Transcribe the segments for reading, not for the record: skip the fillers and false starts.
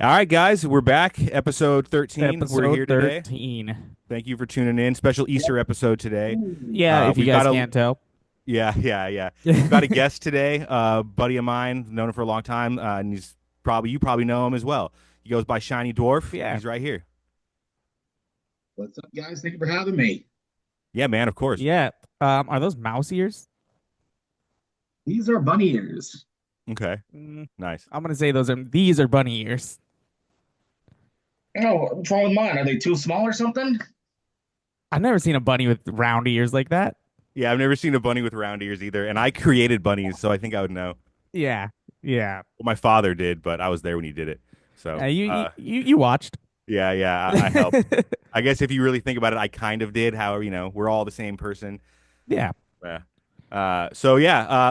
All right, guys, we're back. Episode 13. We're Episode here today. 13. Thank you for tuning in. Special Easter episode today. Yeah, if you We've guys got a can't tell. yeah. We've got a guest today, buddy of mine, known him for a long time, and he's probably you probably know him as well. He goes by Shiny Dwarf. Yeah. He's right here. What's up, guys? Thank you for having me. Yeah, man, of course. Yeah. Are those mouse ears? These are bunny ears. Okay, Mm, nice. I'm gonna say these are bunny ears. Oh, what's wrong with mine? Are they too small or something? I've never seen a bunny with round ears like that. Yeah, I've never seen a bunny with round ears either, and I created bunnies, so I think I would know. Yeah. Yeah. Well, my father did, but I was there when he did it. So, You watched. yeah, I helped. I guess if you really think about it, I kind of did. However, we're all the same person. Yeah. Yeah. So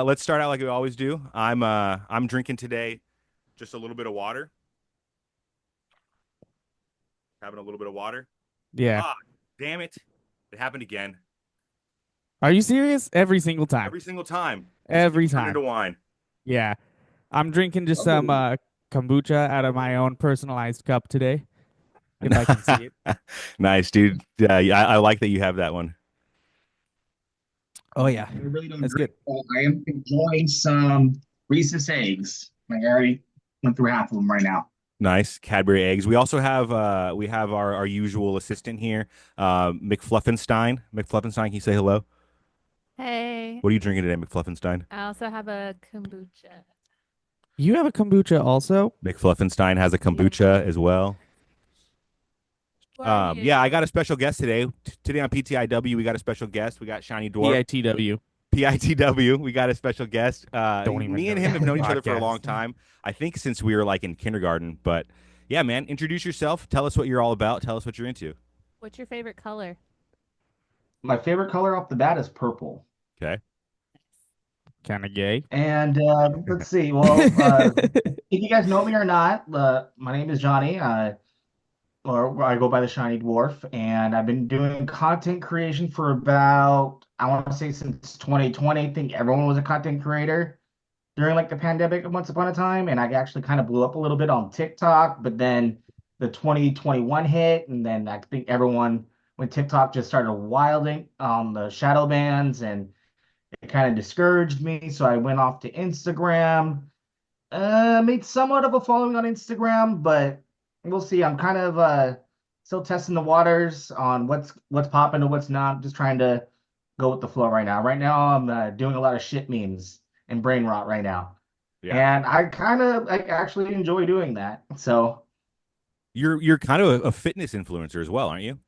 let's start out like we always do. I'm drinking today just a little bit of water. Having a little bit of water. Yeah. Ah, damn it. It happened again. Are you serious? Every single time. Every single time. Just Every keeps turning time. into wine. Yeah. I'm drinking just some Oh, kombucha out of my own personalized cup today, if I can see it. Nice, dude. Yeah, I like that you have that one. Oh yeah. I really don't That's drink. good. I am enjoying some Reese's eggs. Like I already went through half of them right now. Nice. Cadbury eggs. We also have we have our usual assistant here, McFluffinstein. McFluffinstein, can you say hello? Hey, What are you drinking today, McFluffinstein? I also have a kombucha. You have a kombucha also? McFluffinstein has a Yeah. kombucha as well. Who are Yeah, I you? got a special guest today. Today on PTIW, we got a special guest. We got Shiny Dwarf. PITW. PITW, we got a special guest. Don't even Me know and him that have known each other for a long podcast. time. I think since we were like in kindergarten. But yeah, man, introduce yourself. Tell us what you're all about. Tell us what you're into. What's your favorite color? My favorite color off the bat is purple. Okay. Kind of gay. And let's see. Well, if you guys know me or not, my name is Johnny. Or I go by the Shiny Dwarf, and I've been doing content creation for about, I want to say since 2020. I think everyone was a content creator during like the pandemic once upon a time, and I actually kind of blew up a little bit on TikTok, but then the 2021 hit, and then I think everyone when TikTok just started wilding on the shadow bans, and it kind of discouraged me, so I went off to Instagram. Made somewhat of a following on Instagram, but we'll see. I'm kind of still testing the waters on what's popping and what's not. Just trying to go with the flow right now. Right now, I'm doing a lot of shit memes and brain rot right now, Yeah. and I kind of like actually enjoy doing that. So, You're kind of a fitness influencer as well, aren't you?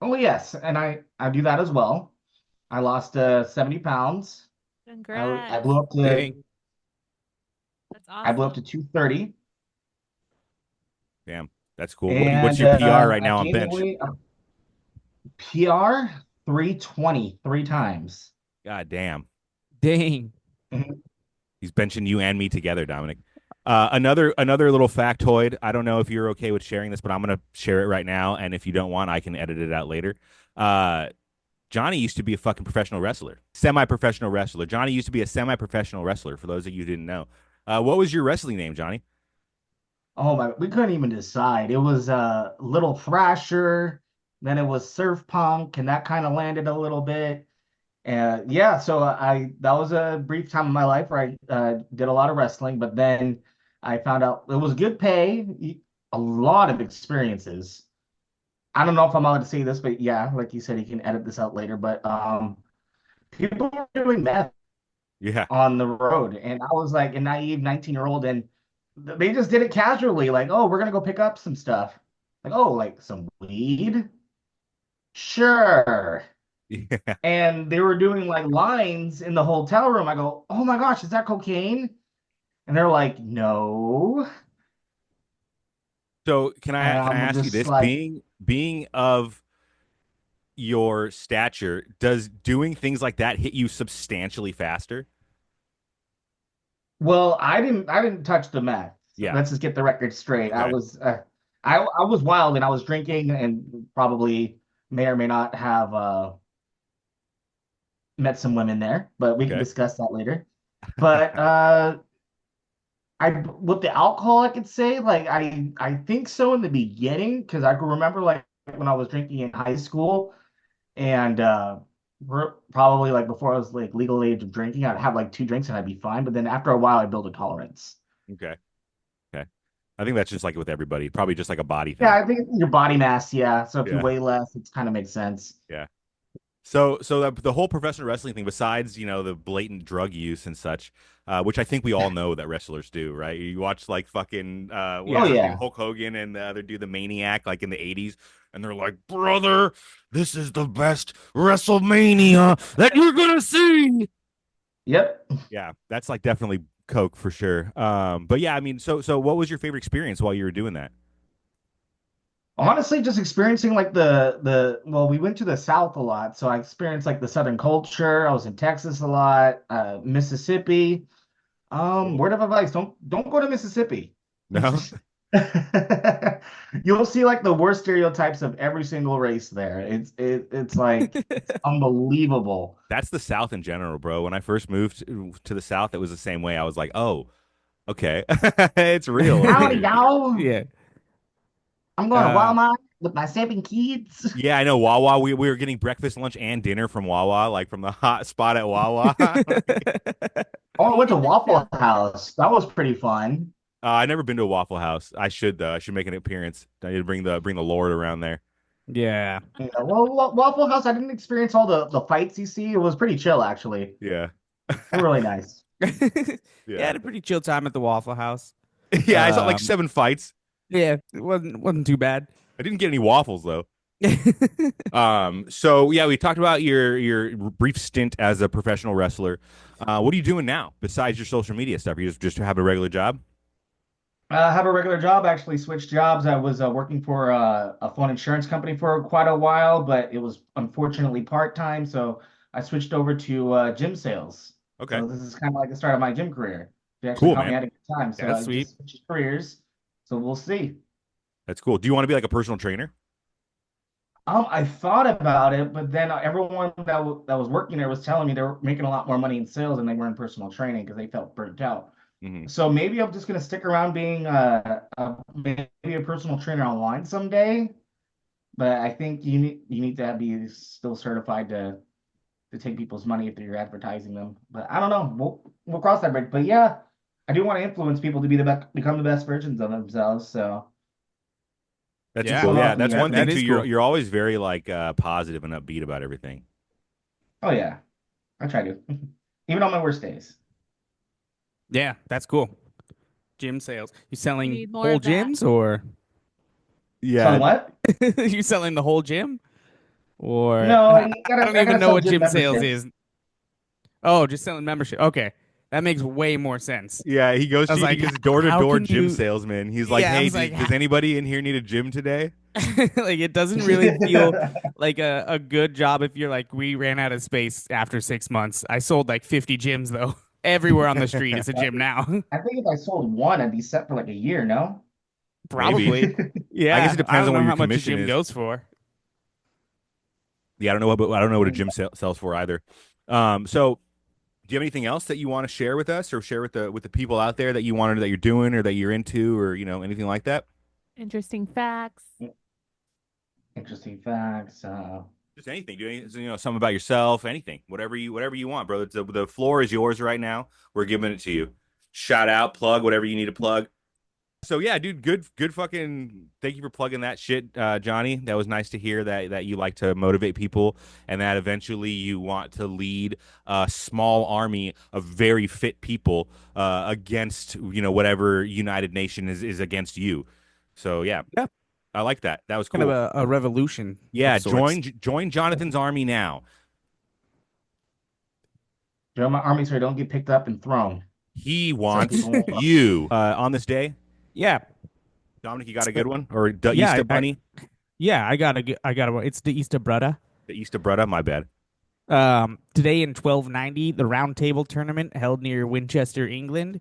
oh yes, and I do that as well. I lost 70 pounds. I Congrats. blew up to Dang. That's 230, Damn. That's cool. What's and your PR right I now on gained the bench? weight. PR 320 three times. God damn. Dang. Mhm. He's benching you and me together, Dominic. Another little factoid. I don't know if you're okay with sharing this, but I'm gonna share it right now. And if you don't want, I can edit it out later. Uh, Johnny used to be a fucking professional wrestler, semi-professional wrestler. Johnny used to be a semi-professional wrestler. For those of you who didn't know, what was your wrestling name, Johnny? Oh my, we couldn't even decide. It was Little Thrasher, then it was Surf Punk, and that kind of landed a little bit. And yeah, so I that was a brief time in my life where I did a lot of wrestling, but then I found out it was good pay, a lot of experiences. I don't know if I'm allowed to say this, but yeah, like you said, you can edit this out later. But people were doing meth Yeah, on the road. And I was like a naive 19-year-old, and they just did it casually, like, oh, we're gonna go pick up some stuff. Like, oh, like some weed? Sure. yeah. And they were doing like lines in the hotel room. I go, oh my gosh, is that cocaine? And they're like, no. So And can I I'm ask you just this? like, Being of your stature, does doing things like that hit you substantially faster? well, I didn't touch the meth. So Yeah. let's just get the record straight. Okay. I was wild, and I was drinking, and probably may or may not have met some women there, but we can Okay. discuss that later. But with the alcohol, I could say like I think so in the beginning because I could remember like when I was drinking in high school and probably like before I was like legal age of drinking, I'd have like two drinks and I'd be fine. But then after a while, I build a tolerance. Okay. Okay. I think that's just like with everybody. Probably just like a body Yeah, thing. I think it's your body mass. Yeah, so if you Yeah. weigh less, it kind of makes sense. Yeah. So the whole professional wrestling thing, besides the blatant drug use and such, which I think we all know that wrestlers do, right? You watch like fucking Oh what's Yeah. his name, yeah. Hulk Hogan, and the other dude, the Maniac, like in the '80s, and they're like, "Brother, this is the best WrestleMania that you're gonna see." Yep. Yeah, that's like definitely coke for sure. But yeah, I mean, so what was your favorite experience while you were doing that? Honestly, just experiencing like the well, we went to the South a lot, so I experienced like the Southern culture. I was in Texas a lot, Mississippi. Cool. Word of advice, don't go to Mississippi. No, You'll see like the worst stereotypes of every single race there. It's like it's unbelievable. that's the South in general, bro. When I first moved to the South, it was the same way. I was like, oh, okay, it's real over Howdy, here. y'all. Yeah. I'm going to Uh, Walmart with my 7 kids. Yeah, I know Wawa. We were getting breakfast, lunch, and dinner from Wawa, like from the hot spot at Wawa. Oh, I went to Even the Waffle South is House. That was pretty fun. I never been to a Waffle House. I should though. I should make an appearance. I need to bring the Lord around there. yeah. Yeah, well, Waffle House, I didn't experience all the fights you see. It was pretty chill, actually. Yeah, They're really nice. Yeah, I yeah, had a pretty chill time at the Waffle House. yeah. I saw like Um, 7 fights. yeah, it wasn't too bad. I didn't get any waffles though. So yeah, we talked about your brief stint as a professional wrestler. What are you doing now besides your social media stuff? You just have a regular job? I have a regular job, actually switched jobs. I was working for a phone insurance company for quite a while, but it was unfortunately part-time, so I switched over to gym sales. Okay, So this is kind of like the start of my gym career. They actually cool, caught me man. at a good time, so That's I sweet. just switched careers. So we'll see. That's cool. Do you want to be like a personal trainer? I thought about it, but then everyone that was working there was telling me they were making a lot more money in sales than they were in personal training because they felt burnt out. Hmm. So maybe I'm just gonna stick around being maybe a personal trainer online someday. But I think you need to be still certified to take people's money if you're advertising them. But I don't know. We'll cross that bridge. But yeah, I do want to influence people to be the best, become the best versions of themselves. So That's keep Yeah, cool. going on Yeah, with me, that's that one guys. thing that too. is You're cool. you're always very like positive and upbeat about everything. Oh yeah, I try to, even on my worst days. Yeah, that's cool. Gym sales. You we selling need more whole of that. gyms or Selling Yeah, what? you selling the whole gym? Or No, I gotta don't I even gotta know sell what gym gym sales memberships. is. Oh, just selling membership. Okay. That makes way more sense. yeah. He goes I was to he like, goes door to how door can gym you salesman. He's like, Yeah, I hey, was like, does anybody in here need a gym today? like it doesn't really feel like a good job if you're like we ran out of space after 6 months. I sold like 50 gyms though. Everywhere on the street is a gym now. I think if I sold one, I'd be set for like a year. No. Maybe. Probably. I guess it Yeah, I depends don't on what know your how much a commission gym is. goes for. Yeah, I don't know I don't know what a gym sells for either. So do you have anything else that you want to share with us or share with the people out there that you wanted that you're doing or that you're into or anything like that? Interesting facts. Interesting facts. Just anything. Do something about yourself, anything, whatever you want, bro. The floor is yours right now. We're giving it to you. Shout out, plug whatever you need to plug. So yeah, dude, good fucking thank you for plugging that shit, Johnny. That was nice to hear that you like to motivate people and that eventually you want to lead a small army of very fit people against whatever United Nation is against you. So yeah, Yeah, I like that. That was kind of cool. a revolution of Yeah, sorts. join Jonathan's army now. Join my army so I don't get picked up and thrown. He So wants people won't fuck with me. you on this day. Yeah, Dominic, you got a good one or the yeah, Easter Bunny, yeah. I got it's the Easter Brutta. the Easter Brutta. My bad. Today in 1290, the Round Table tournament held near Winchester, England,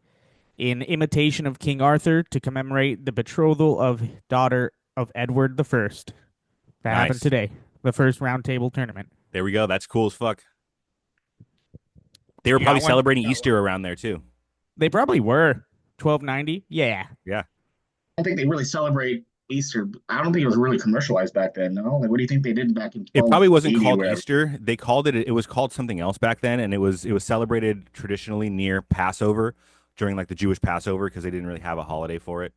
in imitation of King Arthur to commemorate the betrothal of daughter of Edward the First. That happened Nice. today. The first Round Table tournament. There we go. That's cool as fuck. They were You probably got one? celebrating Easter around there too. They probably were. 1290. Yeah. Yeah. I don't think they really celebrate Easter. I don't think it was really commercialized back then. No, like what do you think they did back in It probably wasn't 1280 or called whatever? Easter. They called it was called something else back then, and it was celebrated traditionally near Passover during like the Jewish Passover because they didn't really have a holiday for it.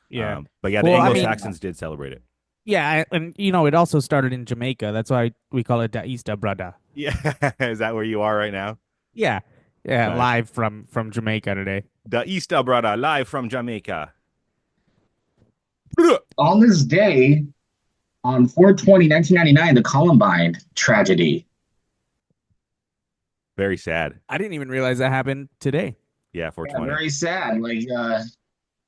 Yeah. But yeah, the Well, I Yeah. mean, Anglo-Saxons did celebrate it. yeah, and it also started in Jamaica. That's why we call it Da Easter, brother. Yeah. Is that where you are right now? Yeah. Yeah, Nice. live from Jamaica today. The Easter brother live from Jamaica. On this day, on 4/20, 1999, the Columbine tragedy. Very sad. I didn't even realize that happened today. Yeah, Yeah, 420. very sad. Like,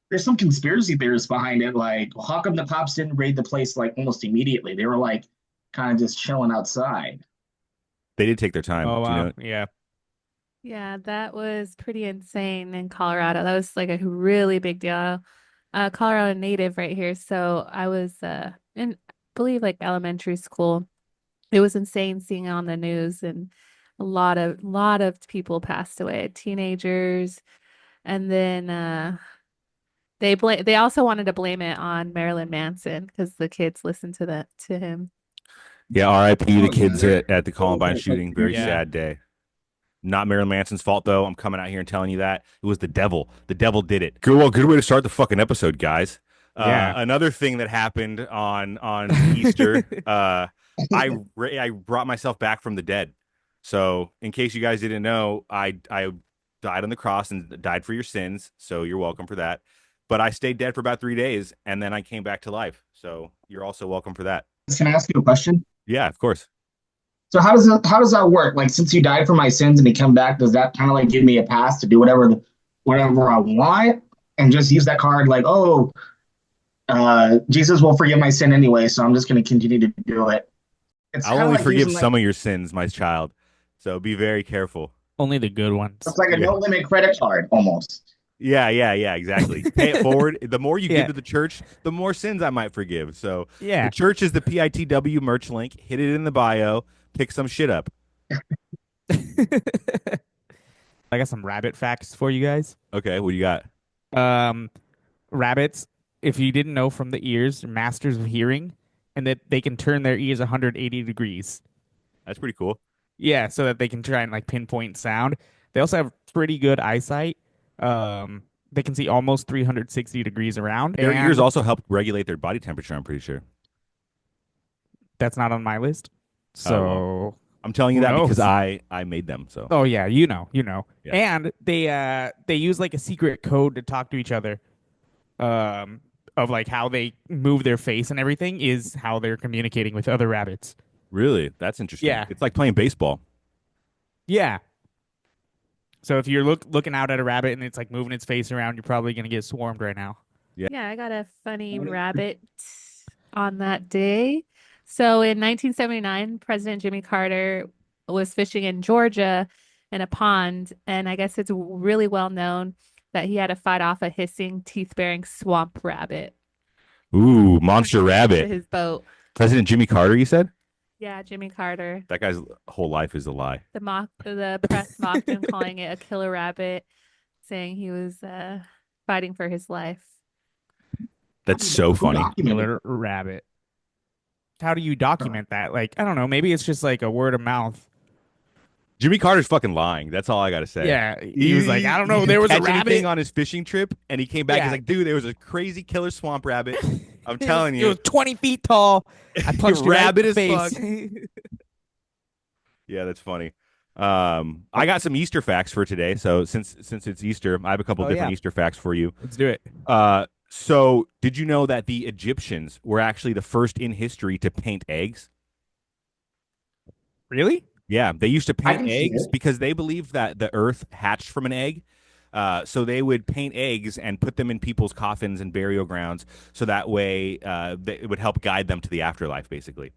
there's some conspiracy theorists behind it. Like, how come the cops didn't raid the place like almost immediately? They were like kind of just chilling outside. They did take their time. Oh Do you know? wow. Yeah. Yeah, that was pretty insane in Colorado. That was like a really big deal. Colorado native right here. So I was in I believe like elementary school. It was insane seeing it on the news and a lot of people passed away, teenagers. And then they also wanted to blame it on Marilyn Manson because the kids listened to him. Yeah, R.I.P. the Oh yeah, kids they're at the Columbine like shooting. Very Yeah. sad day. Not Marilyn Manson's fault, though. I'm coming out here and telling you that. It was the devil. The devil did it. Good, well, good way to start the fucking episode, guys. Yeah. Another thing that happened on Easter, I brought myself back from the dead. So, in case you guys didn't know, I died on the cross and died for your sins. So you're welcome for that. But I stayed dead for about 3 days, and then I came back to life. So you're also welcome for that. Can I ask you a question? Yeah, of course. So how does that work? Like since you died for my sins and he come back, does that kind of like give me a pass to do whatever I want and just use that card like, oh, Jesus will forgive my sin anyway, so I'm just going to continue to do it. It's I'll kind of only like forgive using like some of your sins, my child. So be very careful. Only the good ones. it's like a Yeah. no limit credit card almost. Yeah, exactly. Pay it forward. The more you Yeah. give to the church, the more sins I might forgive. So Yeah. the church is the PITW merch link. Hit it in the bio. Pick some shit up. I got some rabbit facts for you guys. Okay, what do you got? Um, Rabbits, if you didn't know from the ears, are masters of hearing, and that they can turn their ears 180 degrees. That's pretty cool. Yeah, so that they can try and like pinpoint sound. They also have pretty good eyesight. They can see almost 360 degrees around. Their and ears also help regulate their body temperature, I'm pretty sure. That's not on my list. Oh, So, I'm telling you who that because knows? I made them. So oh yeah, you know. Yeah. And they use like a secret code to talk to each other. Of like how they move their face and everything is how they're communicating with other rabbits. really, that's interesting. Yeah. It's like playing baseball. Yeah. So if you're looking out at a rabbit and it's like moving its face around, you're probably gonna get swarmed right now. Yeah, I got a funny rabbit on that day. So in 1979, President Jimmy Carter was fishing in Georgia in a pond, and I guess it's really well known that he had to fight off a hissing, teeth-bearing swamp rabbit Ooh, monster to rabbit. his boat. President Jimmy Carter, you said? Yeah, Jimmy Carter. That guy's whole life is a lie. The press mocked him, calling it a killer rabbit, saying he was fighting for his life. That's so funny. Killer rabbit. How do you document that? Like, I don't know. Maybe it's just like a word of mouth. Jimmy Carter's fucking lying. That's all I gotta say. Yeah, he was like, I don't know. He There was a didn't catch rabbit. anything on his fishing trip, and he came back. Yeah. He's like, dude, there was a crazy killer swamp rabbit. I'm It telling was, you, it was 20 feet tall. I punched it rabbit right in as the face. yeah, that's funny. I got some Easter facts for today. So since it's Easter, I have a couple Oh, different yeah. Easter facts for you. Let's do it. So did you know that the Egyptians were actually the first in history to paint eggs? Really? Yeah, they used to I paint can see eggs it. because they believed that the earth hatched from an egg. So they would paint eggs and put them in people's coffins and burial grounds, so that way it would help guide them to the afterlife, basically.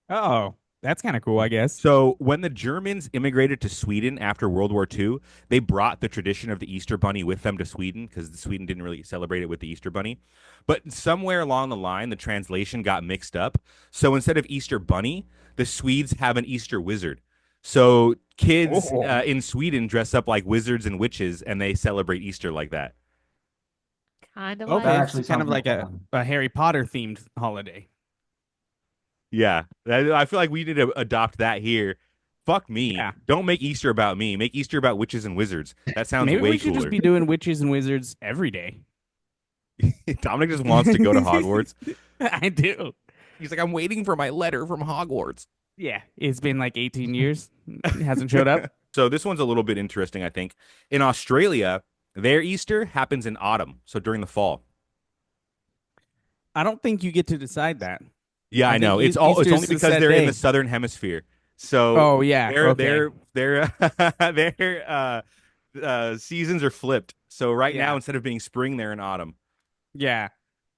Oh, that's kind of cool, I guess. So when the Germans immigrated to Sweden after World War II, they brought the tradition of the Easter Bunny with them to Sweden because Sweden didn't really celebrate it with the Easter Bunny. But somewhere along the line, the translation got mixed up. So instead of Easter Bunny, the Swedes have an Easter Wizard. So kids Oh. in Sweden dress up like wizards and witches, and they celebrate Easter like that. kind of That Okay, like. it's actually kind sounds of more like fun. a Harry Potter themed holiday. Yeah, I feel like we need to adopt that here. Fuck me. Yeah. Don't make Easter about me. Make Easter about witches and wizards. That sounds Maybe way we should just cooler. be doing witches and wizards every day. Dominic just wants to go to Hogwarts. I do. He's like, I'm waiting for my letter from Hogwarts. Yeah, it's been like 18 years. It hasn't showed up. So this one's a little bit interesting, I think. In Australia, their Easter happens in autumn, so during the fall. I don't think you get to decide that. Yeah, I I think know. It's only Easter's a because set they're in the day. southern hemisphere. So Oh yeah, their okay. their their their seasons are flipped. So right now, Yeah, instead of being spring, they're in autumn. yeah.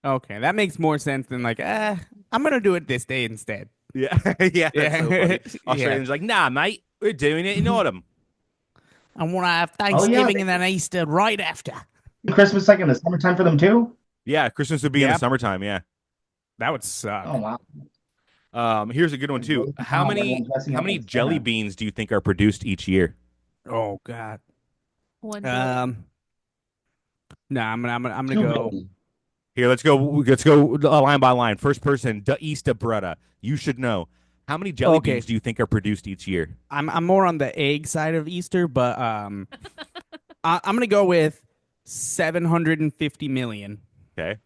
Okay, that makes more sense than like, I'm gonna do it this day instead. Yeah, yeah, that's so Yeah, funny. yeah. Australians are like, nah, mate, we're doing it in autumn. I want to have Oh yeah, Thanksgiving and then Easter right after. Christmas like in the summertime for them too. Yeah, Christmas would be in the Yep, summertime. Yeah. that would suck. Oh wow. Here's a good one too. How many Everyone's dressing how up many like jelly Santa. beans do you think are produced each year? Oh God. 1 billion. No, I'm gonna Two go. billion. Here, let's go line by line. First person, the Easter brother. You should know. How many jelly Okay, beans do you think are produced each year? I'm more on the egg side of Easter, but I'm gonna go with 750 million. Okay.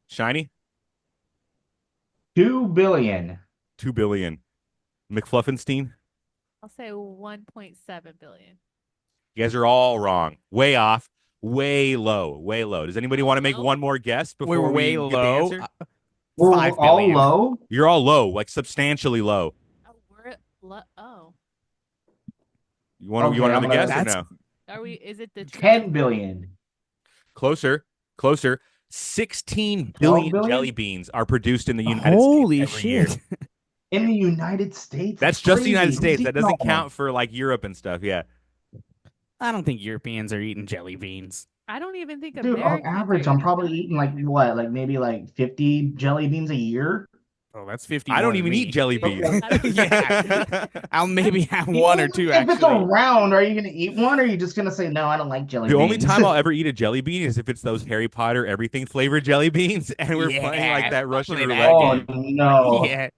Shiny, 2 billion. 2 billion. McFluffinstein, I'll say 1.7 billion. you guys are all wrong. Way off. Way low. Way low. Does anybody want to make Low? one more guess We're before way we get the low. answer? We're 5 all billion. low. You're all low, like substantially low. Oh, we're oh. You want Okay, another guess or That's no? Are we? Is it the 10 billion. Closer. Closer. 16 12 billion billion jelly beans are produced in the United holy States every year. shit. In the United States. That's just the crazy. United Who's States. That eating doesn't all of them? count for like Europe and stuff. Yeah. I don't think Europeans are eating jelly beans. I don't even think Dude, on Americans are average, I'm eating probably that. eating like what, like maybe like 50 jelly beans a year. Oh, that's 50 I more don't than even eat me. jelly Okay. beans. Yeah. I'll maybe have You one know, or two if it's actually. around, are you gonna eat one, or are you just gonna say no? I don't like jelly The only beans. time I'll ever eat a jelly bean is if it's those Harry Potter everything flavored jelly beans, and we're playing like Yeah, that Russian play roulette that Oh game. no. Yeah,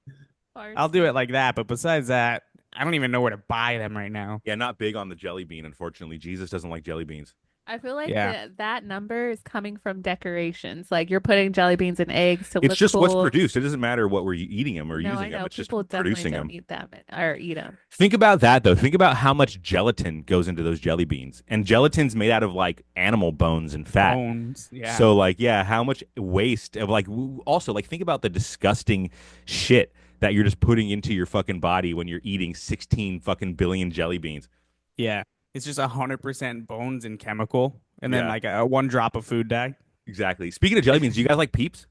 Farts. I'll do it like that. But besides that, I don't even know where to buy them right now. Yeah, not big on the jelly bean, unfortunately. Jesus doesn't like jelly beans. I feel like Yeah. that number is coming from decorations. Like you're putting jelly beans and eggs to It's look just what's cool. produced. It doesn't matter what we're eating them or No, I using them. know It's just people definitely producing don't them. eat them or eat them. Think about that though. Think about how much gelatin goes into those jelly beans. And gelatin's made out of like animal bones and fat. Bones. Yeah. So like, yeah, how much waste of like also like think about the disgusting shit that you're just putting into your fucking body when you're eating 16 fucking billion jelly beans. Yeah. It's just 100% bones and chemical, and then Yeah, like a one drop of food dye. exactly. Speaking of jelly beans, do you guys like Peeps?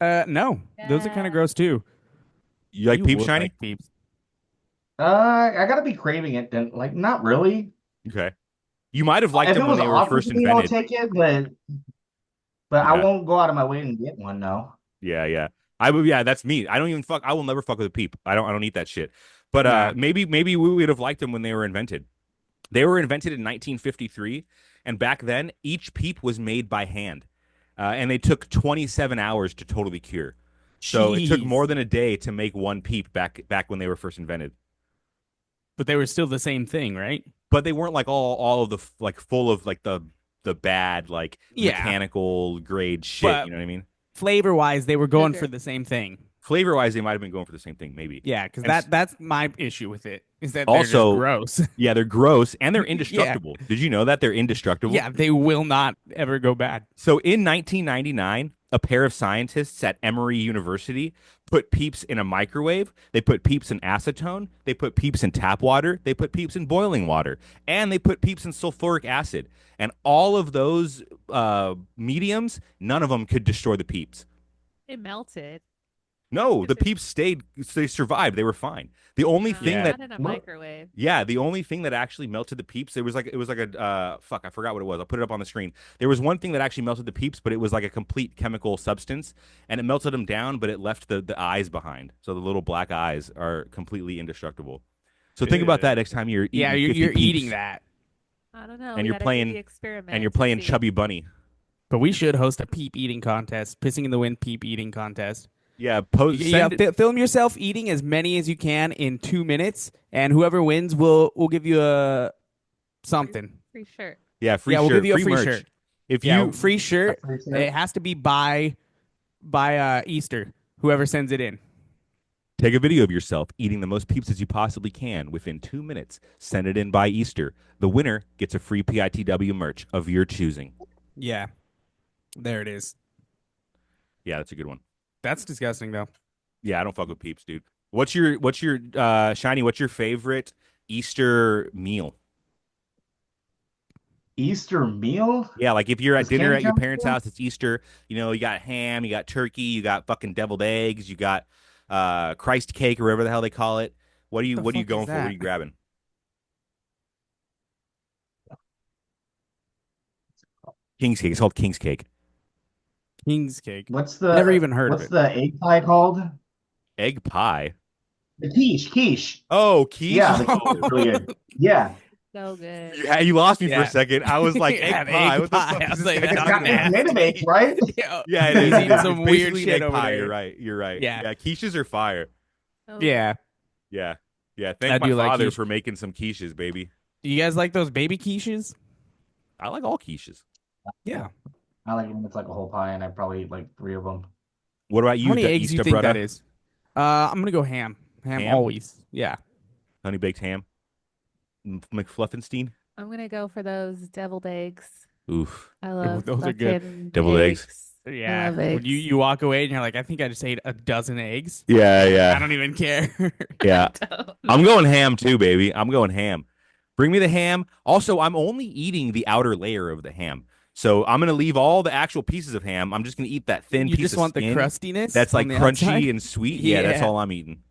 No, those are kind Yeah. of gross too. You like You Peeps, would Shiny? like peeps. I gotta be craving it then. Like, not really. Okay. You might have liked If it them when was they were offered first to me, I'll invented. take it, but I Yeah. won't go out of my way and get one, no. Yeah, yeah. I would yeah, that's me. I don't even fuck I will never fuck with a peep. I don't eat that shit. But Nah. maybe we would have liked them when they were invented. They were invented in 1953, and back then each peep was made by hand. And they took 27 hours to totally cure. So it took more Jeez. than a day to make one peep back when they were first invented. But they were still the same thing, right? But they weren't like all of the like full of like the bad like Yeah. mechanical grade shit, But you know what I mean? flavor wise, they were going Sugar. for the same thing. Flavor wise, they might have been going for the same thing, maybe. Yeah, because And that's my issue with it is that they're also, just gross. yeah, they're gross and they're Yeah. indestructible. Did you know that they're indestructible? Yeah, they will not ever go bad. So in 1999, a pair of scientists at Emory University put Peeps in a microwave. They put Peeps in acetone. They put Peeps in tap water. They put Peeps in boiling water. And they put Peeps in sulfuric acid. And all of those mediums, none of them could destroy the Peeps. It melted. No, the Because Peeps stayed. They survived. They were fine. The only thing Yeah. that Not in a Look- microwave. yeah, the only thing that actually melted the Peeps, it was like a fuck, I forgot what it was. I'll put it up on the screen. There was one thing that actually melted the Peeps, but it was like a complete chemical substance, and it melted them down, but it left the eyes behind. So the little black eyes are completely indestructible. So think about that next time you're eating Yeah, 50 you're Peeps eating that. I don't know. And we you're gotta do playing- the experiment and you're to playing see. Chubby Bunny. But we should host a peep eating contest, pissing in the wind peep eating contest. Yeah, post send it. Film yourself eating as many as you can in 2 minutes, and whoever wins will give you a something. Free shirt. Yeah, free Yeah, we'll give shirt, you a free free merch. shirt. If Yeah, you free shirt. It has to be by Easter. Whoever sends it in. take a video of yourself eating the most pizzas you possibly can within 2 minutes, send it in by Easter. The winner gets a free PITW merch of your choosing. Yeah, there it is. Yeah, that's a good one. That's disgusting though. Yeah, I don't fuck with peeps, dude. What's your Shiny? What's your favorite Easter meal? Easter meal? Yeah, like if you're at Does dinner candy at your count? parents' house, it's Easter. You got ham, you got turkey, you got fucking deviled eggs, you got Christ cake or whatever the hell they call it. What are you The what are you fuck is going for? What are that? you grabbing? King's cake. It's called King's cake. King's cake. What's Never the even heard of what's it. the egg pie called? Egg pie. The quiche. Oh, quiche. Yeah, really good. Yeah. So good. You lost me for a Yeah. second. I was like, egg Yeah, pie. egg What the pie. fuck I is was this like, guy that's talking It's about? made of nasty. eggs, right? Yeah, it He's is. eating Yeah, some it's weird basically shit egg over pie. there. You're right. You're right. Yeah. Yeah, quiches are fire. So Yeah. Yeah. Yeah. I Thank my do like father quiche. for making some quiches, baby. Do you guys like those baby quiches? I like all quiches. Yeah. I like it when it's like a whole pie, and I probably eat like 3 of them. What about How you, many eggs do you Easter think brother? that is? I'm gonna go ham. Ham Ham? always. Yeah. Honey baked ham? McFlufferstein? I'm gonna go for those deviled eggs. Oof. I love those are good. fucking Deviled eggs. Yeah. I love When eggs. you walk away and you're like, I think I just ate a dozen eggs. Yeah, I yeah. don't even care. Yeah. I'm going ham too, baby. I'm going ham. Bring me the ham. Also, I'm only eating the outer layer of the ham. So I'm gonna leave all the actual pieces of ham. I'm just gonna eat that thin You piece just of want the skin crustiness that's like on the crunchy outside? and sweet. Yeah, that's Yeah. all I'm eating.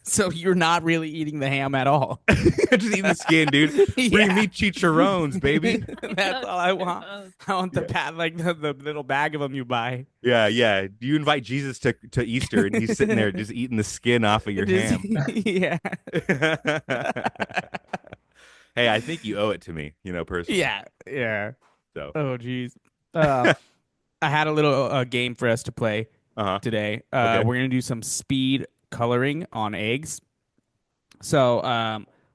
So you're not really eating the ham at all. Just eating the skin, dude. Bring Yeah. me chicharrones, baby. That's all I want. I want the like the little bag of them you buy. Yeah, yeah. You invite Jesus to Easter, and he's sitting there just eating the skin off of your Just- ham. Yeah. Hey, I think you owe it to me, personally. Yeah. Yeah. So, Oh, geez. I had a little game for us to play uh-huh. today. Okay. We're gonna do some speed coloring on eggs. So,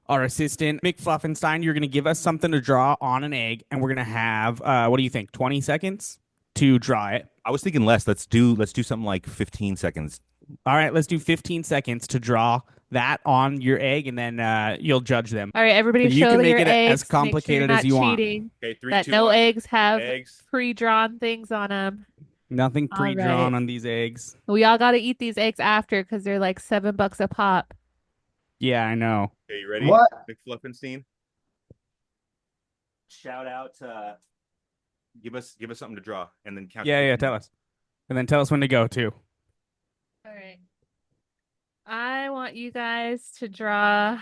our assistant Mick Fluffenstein, you're gonna give us something to draw on an egg, and we're gonna have what do you think? 20 seconds to draw it. I was thinking less. Let's do something like 15 seconds. All right, let's do 15 seconds to draw that on your egg, and then you'll judge them. All right, everybody, You show can make your it as eggs. Make sure complicated you're as not you want. cheating. Okay, 3, That 2, no 1. eggs have Eggs. pre-drawn things on them. Nothing All pre-drawn right. on these eggs. We all got to eat these eggs after because they're like $7 a pop. Yeah, I know. Okay, you ready? What? McFluffenstein? Shout out. Give us something to draw, and then count. Yeah, tell us. And then tell us when to go, too. All right. I want you guys to draw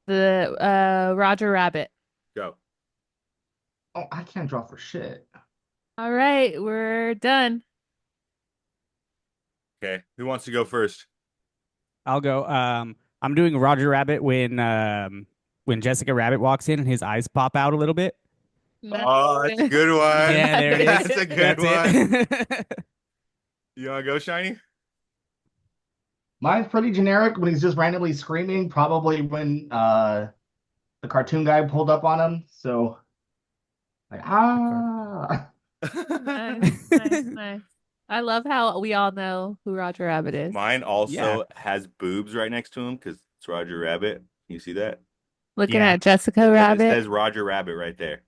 the Roger Rabbit. Go. Oh, I can't draw for shit. All right, we're done. Okay, who wants to go first? I'll go. I'm doing Roger Rabbit when Jessica Rabbit walks in and his eyes pop out a little bit. Oh, that's a good one. Yeah, there it is. That's a good That's one. it. You want to go, Shiny? Mine's pretty generic when he's just randomly screaming, probably when the cartoon guy pulled up on him. So like Nice. I love how we all know who Roger Rabbit is. Mine also Yeah. has boobs right next to him because it's Roger Rabbit. Can you see that? Looking Yeah. at Jessica It Rabbit. says Roger Rabbit right there.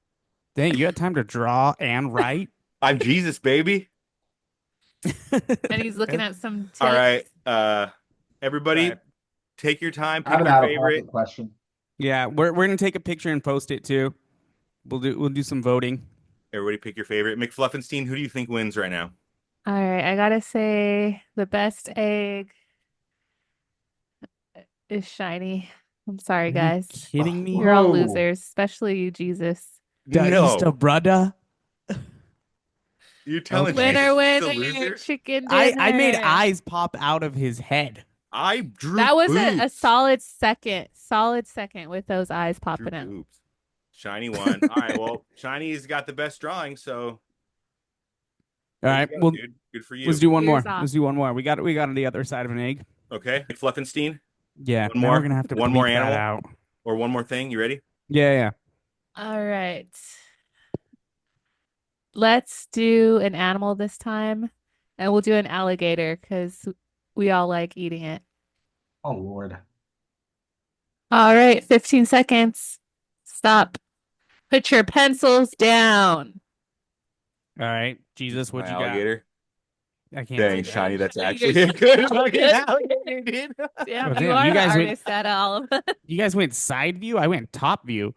Dang, you had time to draw and write? I'm Jesus, baby. And he's looking at some tips. All right, everybody, Right. take your time. I have Pick an your out of favorite. pocket question. Yeah, we're gonna take a picture and post it too. We'll do some voting. Everybody, pick your favorite. McFluffenstein, who do you think wins right now? All right, I gotta say the best egg is Shiny. I'm sorry, Are you guys. kidding me? You're all Whoa. losers, especially you, Jesus. No. Easter brother. You're telling Okay. Jesus Winner, he's a winner, loser? chicken I made dinner. eyes pop out of his head. I drew That was a boobs. solid second with those eyes Drew popping out. boobs. Shiny won. All right, well, Shiny's got the best drawing, so All there you right, go, well, dude. Good for let's you. do one Ears more. off. Let's do one more. We got on the other side of an egg. Okay, Fluffenstein. Yeah. One Now we're more. gonna have to One more bleep that animal out. or one more thing. You ready? Yeah, yeah. All right. Let's do an animal this time, and we'll do an alligator because we all like eating it. Oh Lord. All right, 15 seconds. Stop. Put your pencils down. All right, This Jesus, is what my you got? alligator. I can't Dang, see Shiny, that. that's actually a good fucking Good. alligator, dude. Damn, Oh, you damn, are you the guys went. artist out of all of us. You guys went side view. I went top view.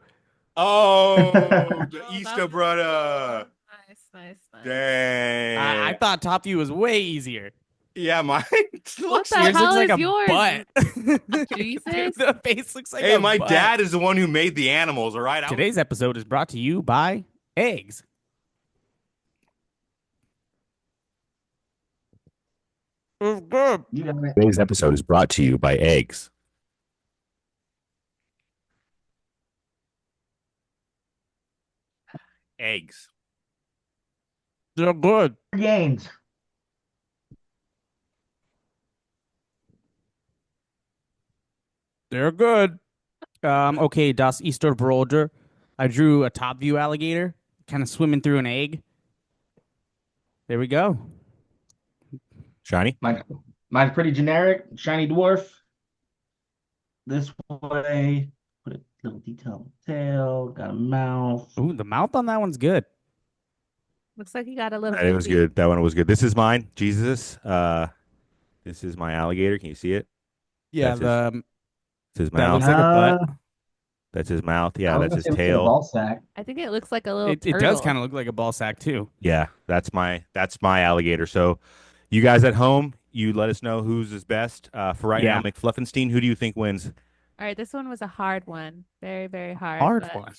Oh, the Oh, that Easter was brother. nice, nice, nice. I Dang. thought top view was way easier. Yeah, mine What looks. the Yours looks hell like is a yours? butt. Jesus. The face looks like Hey, a my butt. dad is the one who made the animals. All right. Today's episode is brought to you by eggs. It's good. You got it. Today's episode is brought to you by eggs. Eggs. They're good. Games. They're good. Okay, das Easter Broder. I drew a top view alligator, kind of swimming through an egg. There we go. Shiny. Mine's pretty generic. Shiny dwarf. This way. Put a little detail on the tail. Got a mouth. Ooh, the mouth on that one's good. Looks like you got a little It was goofy. good. That one was good. This is mine. Jesus. This is my alligator. Can you see it? Yeah, That's his that mouth. looks like a butt. That's his mouth. I Yeah, was that's gonna his say it looks like a tail. ball sack. I think it looks like a little It turtle. does kind of look like a ball sack too. Yeah, that's my alligator. So, you guys at home, you let us know who's his best. For right Yeah. now, McFluffenstein. Who do you think wins? All right, this one was a hard one. Very, very hard. Hard but one.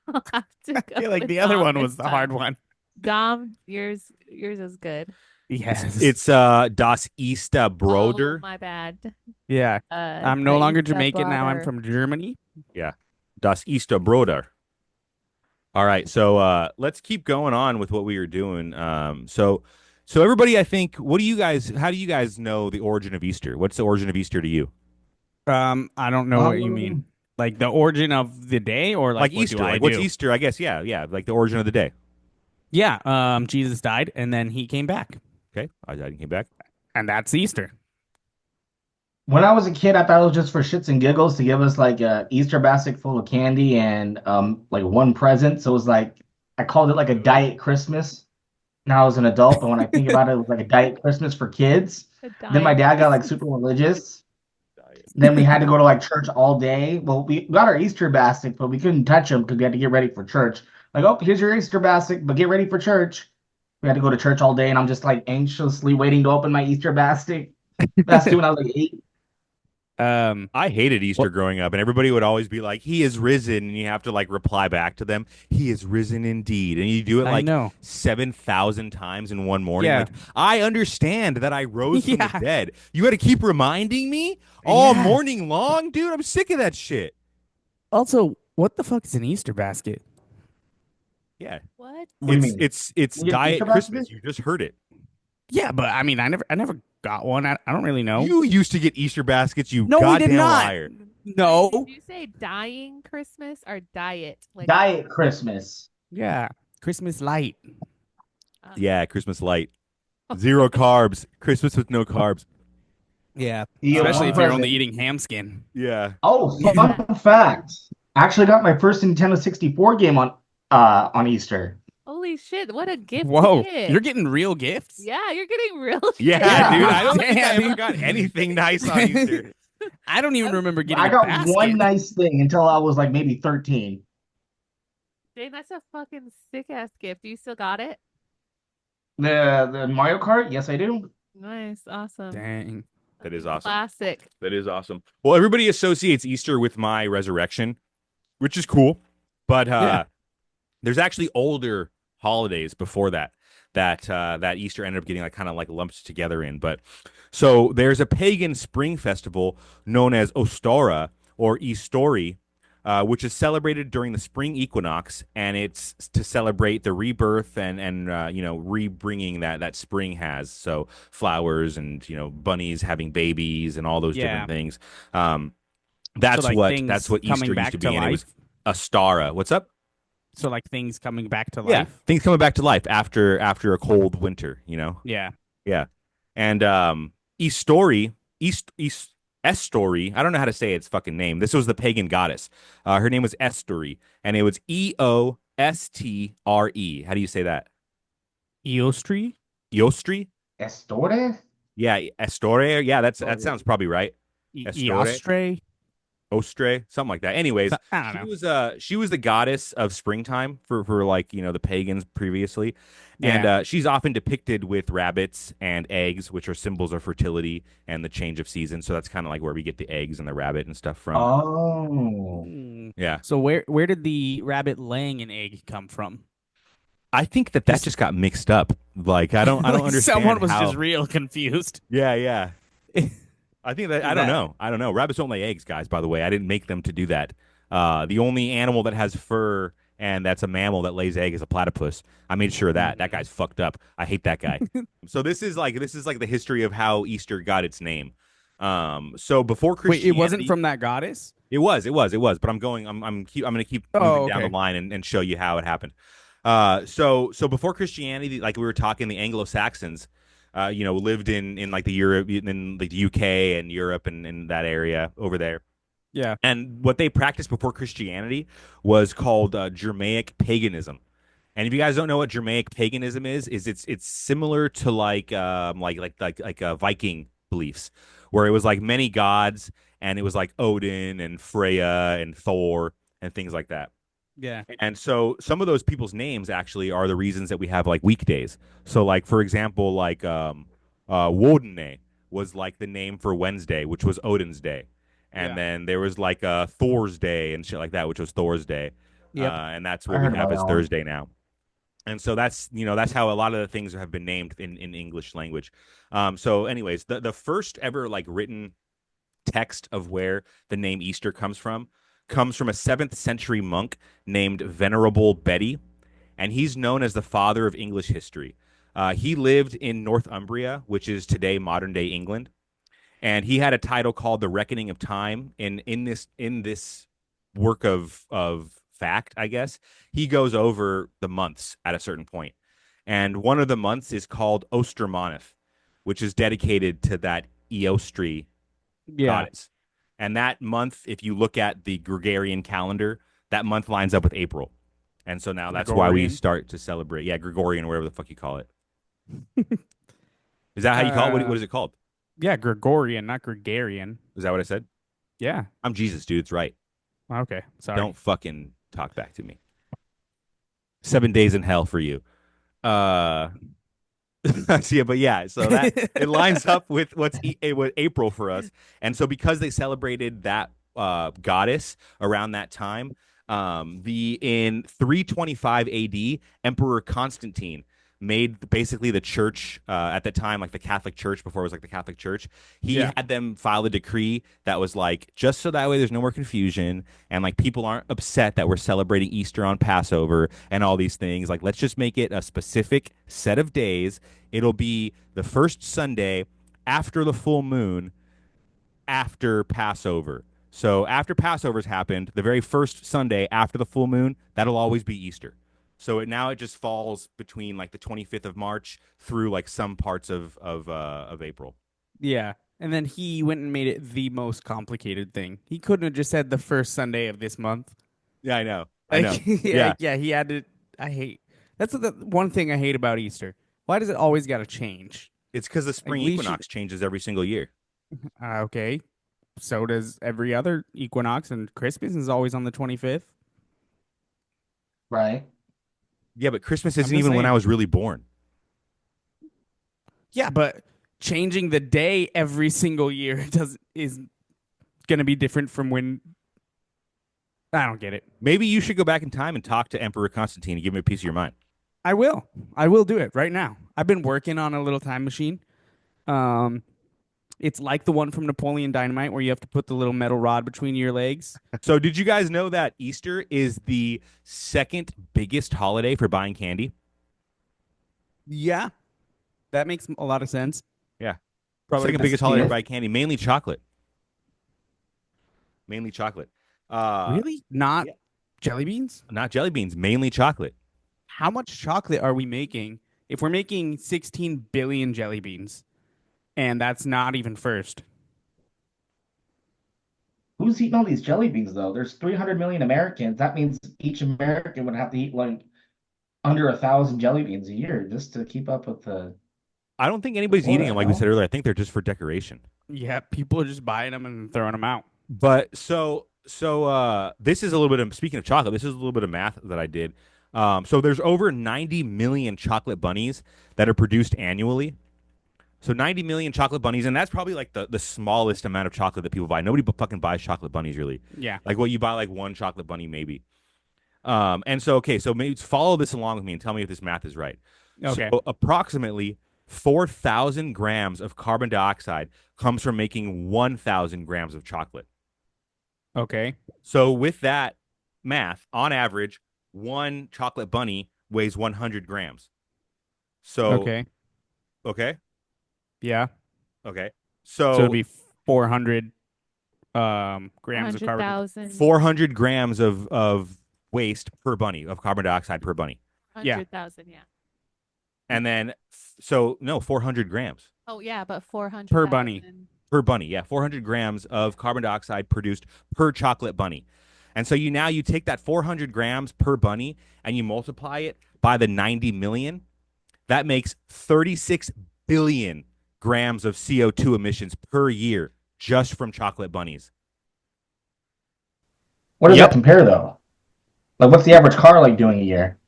I'll have to I go feel like with the other Dom one this was the time. hard one. Dom, yours is good. Yes. It's Das Easter Oh, Broder. my bad. Yeah. I'm no the longer Easter Jamaican now. I'm brother. from Germany. Das Easter Broder. All right, so let's keep going on with what we were doing. So everybody, I think, how do you guys know the origin of Easter? What's the origin of Easter to you? I don't know what you mean. Like the origin of the day or like what Easter, do I what's do? Easter? I guess, yeah, like the origin of the day. Yeah, Jesus died and then he came back. Okay, I died and came back. And that's Easter. When I was a kid, I thought it was just for shits and giggles to give us like a Easter basket full of candy and like one present. So it was like I called it like a diet Christmas. Now I was an adult, but when I think about it, it was like a diet Christmas for kids. Then my dad got like super religious. Then we had to go to like church all day. Well, we got our Easter basket, but we couldn't touch them because we had to get ready for church. Like, oh, here's your Easter basket, but get ready for church. We had to go to church all day, and I'm just like anxiously waiting to open my Easter basket. That's when I was like 8. I hated Easter growing up, and everybody would always be like, "He is risen," and you have to like reply back to them, "He is risen indeed," and you do it I like know. 7,000 times in one morning. Yeah. Like, I understand that I rose from the Yeah. dead. You got to keep reminding me all Yeah. morning long, dude. I'm sick of that shit. Also, what the fuck is an Easter basket? Yeah, What? What do you mean? it's You get diet Easter Christmas. basket? You just heard it. Yeah, but I mean, I never got one. I don't really know. You used to get Easter baskets. You No, we goddamn did not. liar. No. Did you say dying Christmas or diet? Like Diet Christmas. Yeah, Christmas light. Yeah, Christmas light. 0 carbs. Christmas with no carbs. Yeah, Yeah, especially one if you're present. only eating ham skin. Yeah. Oh, fun fact. I actually got my first Nintendo 64 game on Easter. Holy shit, what a gift Whoa, to get. you're getting real gifts. Yeah, you're getting real Yeah, Yeah. dude. I don't think I Damn. ever got anything nice on Easter. I don't even remember getting I a got basket. one nice thing until I was like maybe 13. Dang, that's a fucking sick ass gift. You still got it? The Mario Kart? Yes, I do. Nice, awesome. Dang. That is awesome. Classic. That is awesome. Well, everybody associates Easter with my resurrection, which is cool. But Yeah. there's actually older holidays before that Easter ended up getting like kind of like lumped together in. But so there's a pagan spring festival known as Ostora or Eastory, which is celebrated during the spring equinox, and it's to celebrate the rebirth and rebringing that spring has. So flowers and bunnies having babies and all those different Yeah. things. So like That's things what Easter coming used to back to be, and it was life. Astara. What's up? So like things coming back to Yeah, life. things coming back to life after a cold winter. Yeah. Yeah, and Eastori, East Estory. I don't know how to say its fucking name. This was the pagan goddess. Her name was Estory, and it was Eostre. How do you say that? Eostri? Eostri? Estore? Yeah, Estore. Yeah, that Or sounds probably right. Estore. Eostre? Ostre, something like that. Anyways, I don't know. she was the goddess of springtime for like the pagans previously, and Yeah. she's often depicted with rabbits and eggs, which are symbols of fertility and the change of season. So that's kind of like where we get the eggs and the rabbit and stuff from. oh, Yeah, So where did the rabbit laying an egg come from? I think that Just just got mixed up. Like I don't like someone understand was just how. real confused. Yeah, yeah. I think that I don't That know. I don't know. Rabbits don't lay eggs, guys. By the way, I didn't make them to do that. The only animal that has fur and that's a mammal that lays egg is a platypus. I made sure of that that Mm. guy's fucked up. I hate that guy. So this is like the history of how Easter got its name. So before Wait, it wasn't Christianity, from that goddess? it was. But I'm gonna keep moving Oh, down the okay. line and show you how it happened. So before Christianity, like we were talking, the Anglo-Saxons, lived in like the Europe, in like the UK and Europe and that area over there. Yeah. And what they practiced before Christianity was called Germanic paganism. And if you guys don't know what Germanic paganism is it's similar to like Viking beliefs, where it was like many gods, and it was like Odin and Freya and Thor and things like that. Yeah. And so some of those people's names actually are the reasons that we have like weekdays. So like for example, like Wodene was like the name for Wednesday, which was Odin's day. And Yeah. then there was like Thor's day and shit like that, which was Thor's day. Yep. And that's I what we heard have about as that one. Thursday now. And so that's how a lot of the things have been named in English language. So anyways, the first ever like written text of where the name Easter comes from a 7th century monk named Venerable Bede, and he's known as the father of English history. He lived in Northumbria, which is today modern day England, and he had a title called "The Reckoning of Time." In this work of fact, I guess he goes over the months at a certain point, and one of the months is called Ostermoneth, which is dedicated to that Eostri Yeah. goddess. And that month, if you look at the Gregorian calendar, that month lines up with April. And so now that's why we Gregorian. start to celebrate. Yeah, Gregorian, whatever the fuck you call it. Is that how you call it? What Uh is it called? yeah, Gregorian, not Gregarian. Is that what I said? Yeah. I'm Jesus, dude. It's right. Okay. Sorry. Don't fucking talk back to me. 7 days in hell for you. Uh, so that it lines up with with April for us, and so because they celebrated that goddess around that time, the in 325 A.D. Emperor Constantine made basically the church at the time, like the Catholic Church before it was like the Catholic Church. He Yeah. had them file a decree that was like just so that way there's no more confusion and like people aren't upset that we're celebrating Easter on Passover and all these things. Like let's just make it a specific set of days. It'll be the first Sunday after the full moon after Passover. So after Passover's happened, the very first Sunday after the full moon, that'll always be Easter. So it just falls between like the 25th of March through like some parts of April. Yeah. And then he went and made it the most complicated thing. He couldn't have just said the first Sunday of this month. Yeah, I know. I know. Like, yeah, Yeah. yeah, he had to. I hate. That's the one thing I hate about Easter. Why does it always got to change? It's because the Like spring we should. equinox changes every single year. Okay. So does every other equinox, and Christmas is always on the 25th. Right. Yeah, but Christmas I'm isn't just even when I saying. was really born. Yeah, but changing the day every single year does is going to be different from when. I don't get it. Maybe you should go back in time and talk to Emperor Constantine and give him a piece of your mind. I will. I will do it right now. I've been working on a little time machine. Um, It's like the one from Napoleon Dynamite where you have to put the little metal rod between your legs. So did you guys know that Easter is the second biggest holiday for buying candy? Yeah, that makes a lot of sense. Yeah. Probably Second best biggest holiday for Yes. buying candy, mainly chocolate. Mainly chocolate. Really? Not Yeah. jelly beans? Not jelly beans, mainly chocolate. How much chocolate are we making? If we're making 16 billion jelly beans, and that's not even first. Who's eating all these jelly beans though? There's 300 million Americans. That means each American would have to eat like under 1,000 jelly beans a year just to keep up with I don't think the anybody's eating them quota, like we said no? earlier. I think they're just for decoration. Yeah, people are just buying them and throwing them out. But this is a little bit of speaking of chocolate, this is a little bit of math that I did. So there's over 90 million chocolate bunnies that are produced annually. So 90 million chocolate bunnies, and that's probably like the smallest amount of chocolate that people buy. Nobody fucking buys chocolate bunnies really. Yeah. Like what you buy like one chocolate bunny maybe. And so okay, so maybe follow this along with me and tell me if this math is right. Okay. So approximately 4,000 grams of carbon dioxide comes from making 1,000 grams of chocolate. Okay. So with that math, on average, one chocolate bunny weighs 100 grams. So Okay. okay, Yeah. okay. So So it'd be 400 grams of carbon. 100,000. 400 grams of waste per bunny of carbon dioxide per bunny, Yeah. 100,000, yeah. and then so no 400 grams Oh, yeah, but 400,000. Per bunny. per bunny. Yeah, 400 grams of carbon dioxide produced per chocolate bunny. And so you take that 400 grams per bunny and you multiply it by the 90 million. That makes 36 billion grams of CO2 emissions per year just from chocolate bunnies. What does Yep. that compare though? Like, what's the average car like doing a year?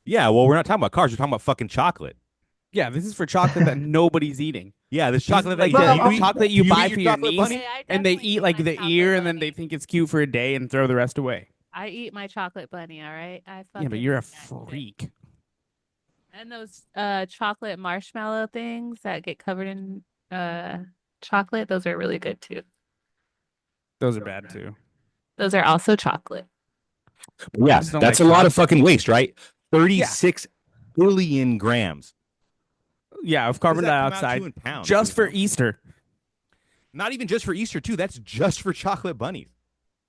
Yeah, well, we're not talking about cars. We're talking about fucking chocolate. Yeah, this is for chocolate that nobody's eating. Yeah, this This is chocolate like that Well, the chocolate you do buy eat for your chocolate niece, bunny? Hey, I and they definitely eat eat like my the chocolate ear, and then they bunny. think it's cute for a day and throw the rest away. I eat my chocolate bunny, all right? I Yeah, fucking but you're a eat that shit. freak. And those chocolate marshmallow things that get covered in chocolate, those are really good too. Those are bad too. Those are also chocolate. Yeah, just don't that's like a lot chocolate. of fucking waste, right? 36 billion grams. Yeah, of What carbon does that come out to dioxide in pounds? just Do for we know? Easter. Not even just for Easter, too. That's just for chocolate bunnies.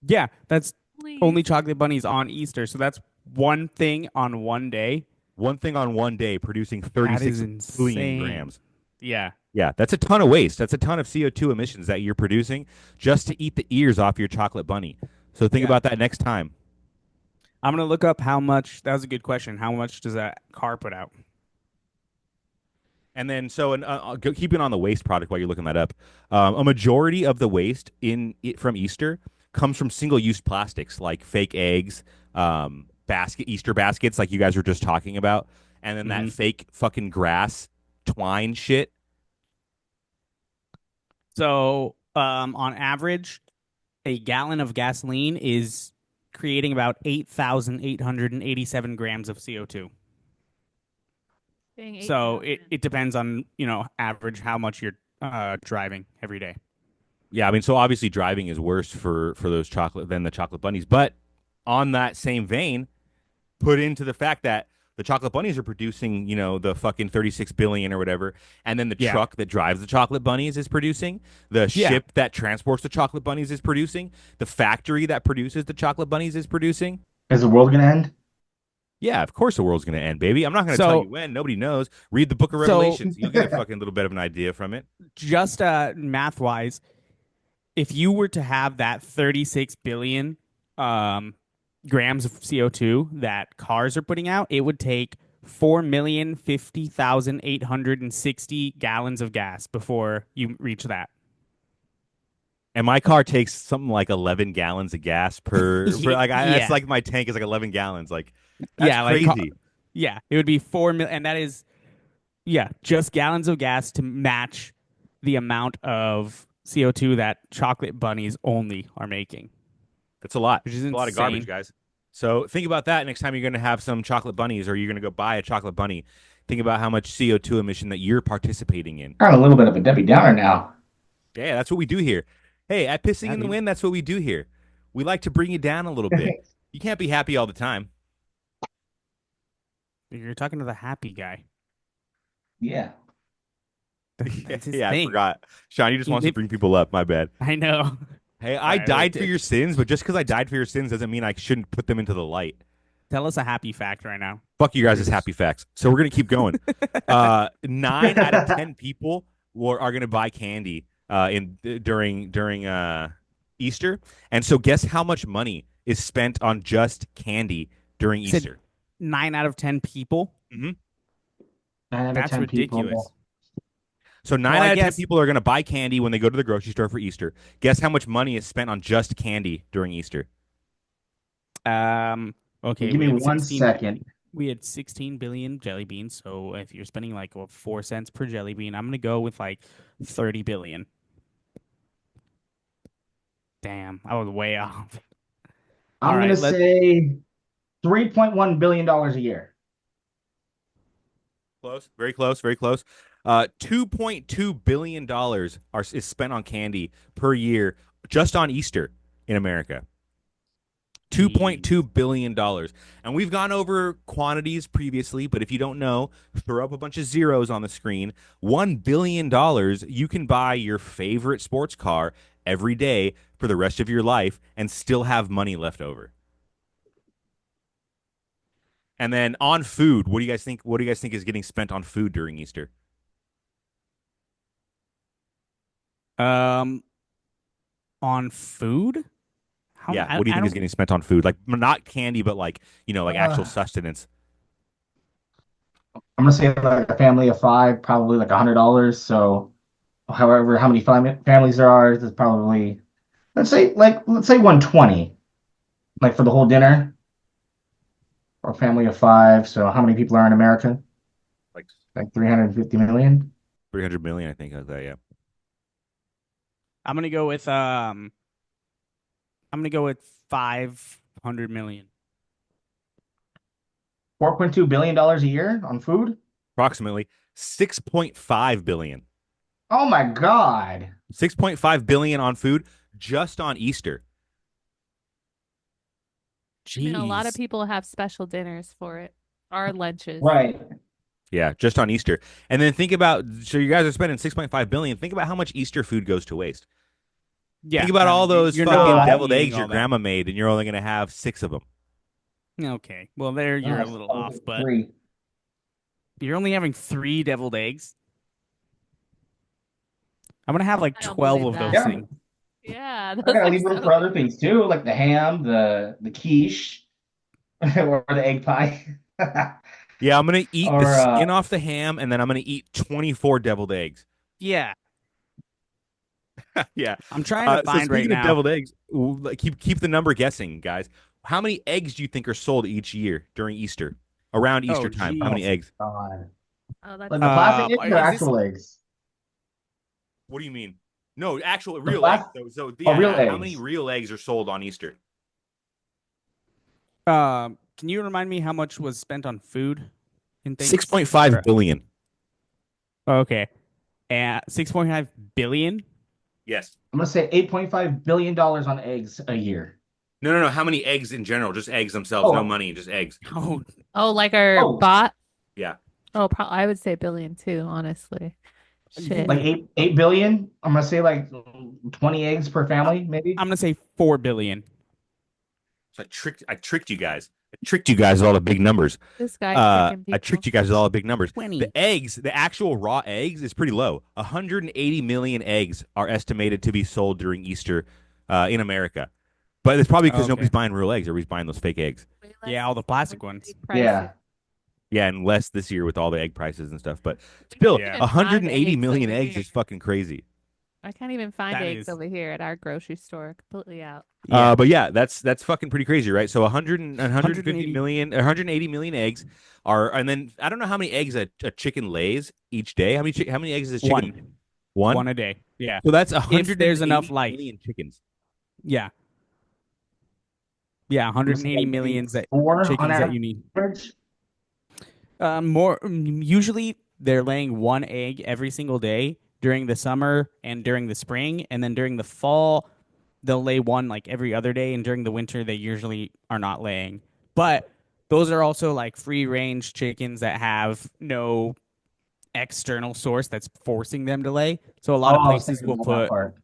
Yeah, that's Please. only chocolate bunnies on Easter. So that's one thing on one day. One thing on one day producing That 36 is billion insane. grams. Yeah. Yeah, that's a ton of waste. That's a ton of CO2 emissions that you're producing just to eat the ears off your chocolate bunny. So think Yeah. about that next time. I'm going to look up how much. That was a good question. How much does that car put out? And then, keeping on the waste product while you're looking that up, a majority of the waste from Easter comes from single-use plastics like fake eggs, Easter baskets, like you guys were just talking about, and then that fake fucking grass twine shit. So, on average, a gallon of gasoline is creating about 8,887 grams of CO2. Dang, So 8,000. it depends on, average how much you're driving every day. Yeah, I mean, so obviously driving is worse for those chocolate than the chocolate bunnies. But on that same vein, put into the fact that the chocolate bunnies are producing, the fucking 36 billion or whatever, and then the Yeah. truck that drives the chocolate bunnies is producing, the Yeah. ship that transports the chocolate bunnies is producing, the factory that produces the chocolate bunnies is producing. Is the world gonna end? Yeah, of course the world's going to end, baby. I'm not going to So- tell you when. Nobody knows. Read the Book of So- Revelations. You'll get a fucking little bit of an idea from it. Just math wise, if you were to have that 36 billion grams of CO2 that cars are putting out, it would take 4,050,860 gallons of gas before you reach that. And my car takes something like 11 gallons of gas per. That's Yeah. like my tank is like 11 gallons. Like that's Yeah, like, crazy. Yeah, it would be 4 million, and that is, just gallons of gas to match the amount of CO2 that chocolate bunnies only are making. That's a lot. Which is It's a lot of garbage, insane. guys. So think about that next time you're going to have some chocolate bunnies or you're going to go buy a chocolate bunny. Think about how much CO2 emission that you're participating in. I'm a little bit of a Debbie Downer now. Yeah, that's what we do here. Hey, at Pissing Yeah, in the dude. Wind, that's what we do here. We like to bring you down a little bit. You can't be happy all the time. You're talking to the happy guy. Yeah. Yeah, That's his yeah, I thing. forgot. Sean, he just wants to If, bring people up. My bad. I know. Hey, All I right, wait. died for your sins, but just because I died for your sins doesn't mean I shouldn't put them into the light. Tell us a happy fact right now. Fuck you guys' happy facts. So we're gonna keep going. 9 out of 10 people are gonna buy candy in during Easter, and so guess how much money is spent on just candy during Said Easter? 9 out of 10 people. Hmm. That's ridiculous. people. So Well, nine I out of ten guess people are gonna buy candy when they go to the grocery store for Easter. Guess how much money is spent on just candy during Easter? um okay, Give me 1 second. we had 16 billion jelly beans, so if you're spending like 4 cents per jelly bean, I'm going to go with like 30 billion. Damn, I was way off. All I'm gonna right, let say $3.1 billion a year. Close, very close, very close. $2.2 billion is spent on candy per year just on Easter in America. $2.2 Jeez. billion. And we've gone over quantities previously, but if you don't know, throw up a bunch of zeros on the screen. $1 billion, you can buy your favorite sports car every day for the rest of your life and still have money left over. And then on food, what do you guys think? What do you guys think is getting spent on food during Easter? Um on food? How Yeah, what do you I think is don't getting spent on food? Like not candy, but like, like actual Uh, sustenance. I'm gonna say like a family of five, probably like $100. So, however, how many families there are, there's probably let's say 120, like for the whole dinner, or a family of five. So, how many people are in America? Like Like 350 million. 300 million, I think, of that, yeah. I'm going to go with 500 million. $4.2 billion a year on food. Approximately 6.5 billion. Oh my God. 6.5 billion on food just on Easter. I mean, a lot of Jeez. people have special dinners for it, or lunches. Right. Yeah, just on Easter. And then think about so you guys are spending 6.5 billion. Think about how much Easter food goes to waste. Yeah, Think about all those you're not fucking going to Uh, be deviled eating eggs your all that. grandma made and you're only going to have 6 of them. Okay. Well, there you're a Gosh, little off, probably but three. you're only having 3 deviled eggs. I'm gonna have like I don't 12 believe of those that. Yeah, things. Yeah, I those gotta are leave room so for other big. things too, like the ham, the quiche, or the egg pie. Yeah, I'm going to eat the Or skin off the ham and then I'm going to eat 24 deviled eggs. Yeah, Yeah. I'm trying to So find right speaking of now. deviled eggs, keep the number guessing, guys. How many eggs do you think are sold each year during Easter? Around Oh, Easter time, how many geez. eggs? God. Oh, that's Like the plastic eggs or Is this actual eggs? What do you mean? No, actual The real eggs. plastic So or real yeah, how many eggs? real eggs are sold on Easter? Can you remind me how much was spent on food and Six things? point five Or billion. okay, 6.5 billion. Yes. I'm gonna say $8.5 billion on eggs a year. No, no, no. How many eggs in general? Just eggs themselves. No Oh, money, just eggs. Oh, oh, like our oh, bot. Yeah. Oh, I would say billion too, honestly. you think Shit. like like eight billion. I'm gonna say like 20 eggs per family, maybe. I'm gonna say 4 billion. So I tricked you guys. I tricked you guys with all the big numbers. This guy tricking I people. tricked you guys with all the big numbers. 20. The eggs, the actual raw eggs, is pretty low. 180 million eggs are estimated to be sold during Easter in America. But it's probably because nobody's Okay. buying real eggs. Everybody's buying those fake eggs. Way less Yeah, all the with plastic the ones. egg prices. Yeah. Yeah, and less this year with all the egg prices and stuff. But We can't still, Yeah, even find 180 eggs million over eggs here. is fucking crazy. I can't even find that eggs is. over here at our grocery store. Completely out. Yeah, But yeah, that's fucking pretty crazy, right? So 150 180. million, 180 million eggs are, and then I don't know how many eggs a chicken lays each day. How many eggs is a chicken? One. One. One a day. Yeah, So that's if there's 180 enough life. million chickens. Yeah, yeah, I'm gonna say 180 like maybe millions that four on chickens that you need. average. Usually they're laying one egg every single day, during the summer and during the spring, and then during the fall they'll lay one like every other day, and during the winter they usually are not laying. But those are also like free range chickens that have no external source that's forcing them to lay. So a lot Oh, of I was places thinking will about that put part.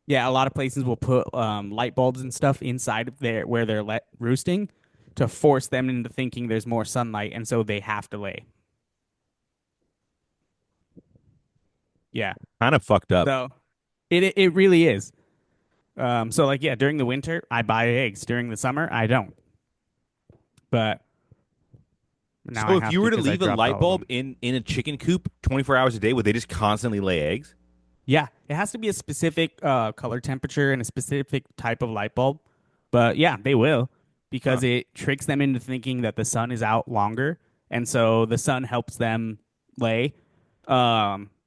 yeah, a lot of places will put light bulbs and stuff inside of their where they're roosting to force them into thinking there's more sunlight, and so they have to lay. Yeah, Kind of fucked up. so it really is. So like yeah, during the winter I buy eggs. During the summer I don't. But now So I if have you to were to because I leave a dropped light all of bulb them. in a chicken coop 24 hours a day, would they just constantly lay eggs? Yeah, it has to be a specific color temperature and a specific type of light bulb. But yeah, they will Huh. because it tricks them into thinking that the sun is out longer, and so the sun helps them lay,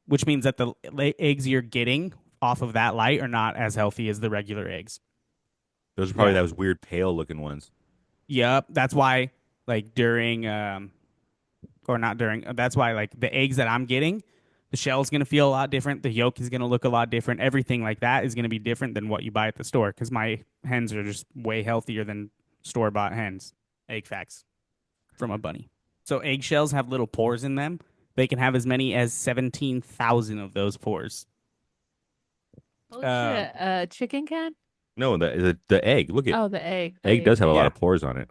which means that the eggs you're getting off of that light are not as healthy as the regular eggs. Those are probably Yeah, those weird pale looking ones. yep. That's why, like during or not during. That's why like the eggs that I'm getting, the shell's gonna feel a lot different. The yolk is gonna look a lot different. Everything like that is gonna be different than what you buy at the store because my hens are just way healthier than store bought hens. Egg facts from a bunny. So eggshells have little pores in them. They can have as many as 17,000 of those pores. Oh Um, shit, chicken can? No, the egg. Look at Oh, the egg. egg Okay, does have a lot yeah, of pores on it.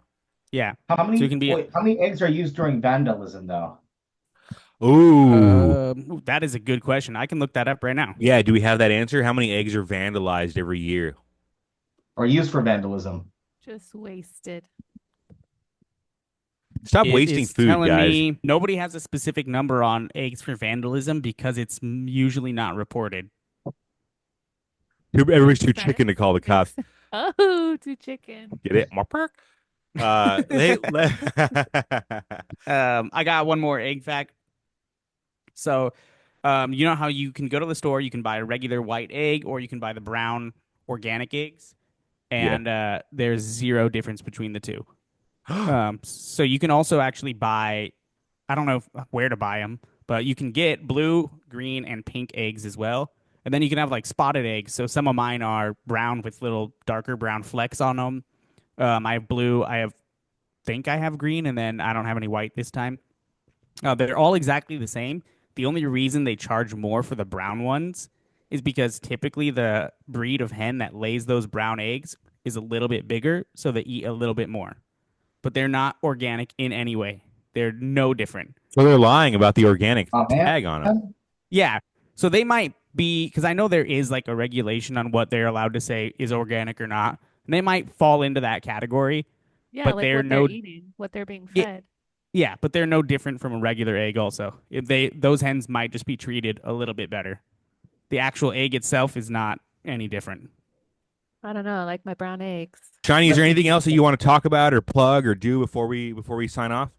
yeah. How So it many can be. wait, how many eggs are used during vandalism though? Ooh. That is a good question. I can look that up right now. Yeah, do we have that answer? How many eggs are vandalized every year? Or used for vandalism? just wasted. Stop It wasting is food, telling guys. me nobody has a specific number on eggs for vandalism because it's usually not reported. Everybody's too chicken Science to call the makes cops. Oh, to chicken. Get it? Mark? They I got one more egg fact. So, you know how you can go to the store, you can buy a regular white egg, or you can buy the brown organic eggs, Yeah. and there's zero difference between the two. So you can also actually buy, I don't know where to buy them, but you can get blue, green, and pink eggs as well. And then you can have like spotted eggs. So some of mine are brown with little darker brown flecks on them. I have blue. Think I have green, and then I don't have any white this time. They're all exactly the same. The only reason they charge more for the brown ones is because typically the breed of hen that lays those brown eggs is a little bit bigger, so they eat a little bit more. But they're not organic in any way. They're no different. So they're lying about the organic Oh man. tag on them. Yeah. So they might be, because I know there is like a regulation on what they're allowed to say is organic or not. And they might fall into that category, Yeah, but like they're what they're no, eating, what they're being yeah, fed. yeah, but they're no different from a regular egg also. If they those hens might just be treated a little bit better. The actual egg itself is not any different. I don't know, like my brown eggs. Shiny, is there That's anything else that interesting. you want to talk about or plug or do before we sign off?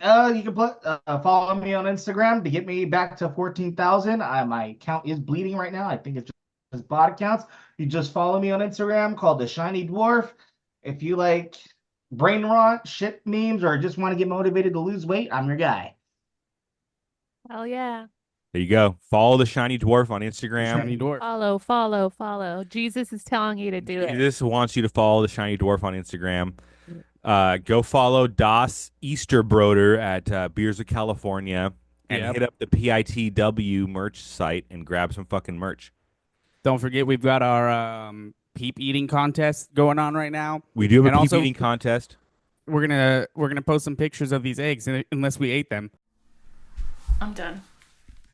You can follow me on Instagram to get me back to 14,000. My account is bleeding right now. I think it's just bot accounts. You just follow me on Instagram called the Shiny Dwarf. If you like brain rot, shit memes, or just want to get motivated to lose weight, I'm your guy. Hell yeah. There you go. Follow the Shiny Dwarf on Instagram. Shiny dwarf. Follow, follow, follow. Jesus is telling you to do it. Jesus wants you to follow the Shiny Dwarf on Instagram. Go follow Das Easterbroder at Beers of California and Yep. hit up the PITW merch site and grab some fucking merch. Don't forget we've got our peep eating contest going on right now, We do have and a peep also eating contest. we're gonna post some pictures of these eggs unless we ate them. I'm done.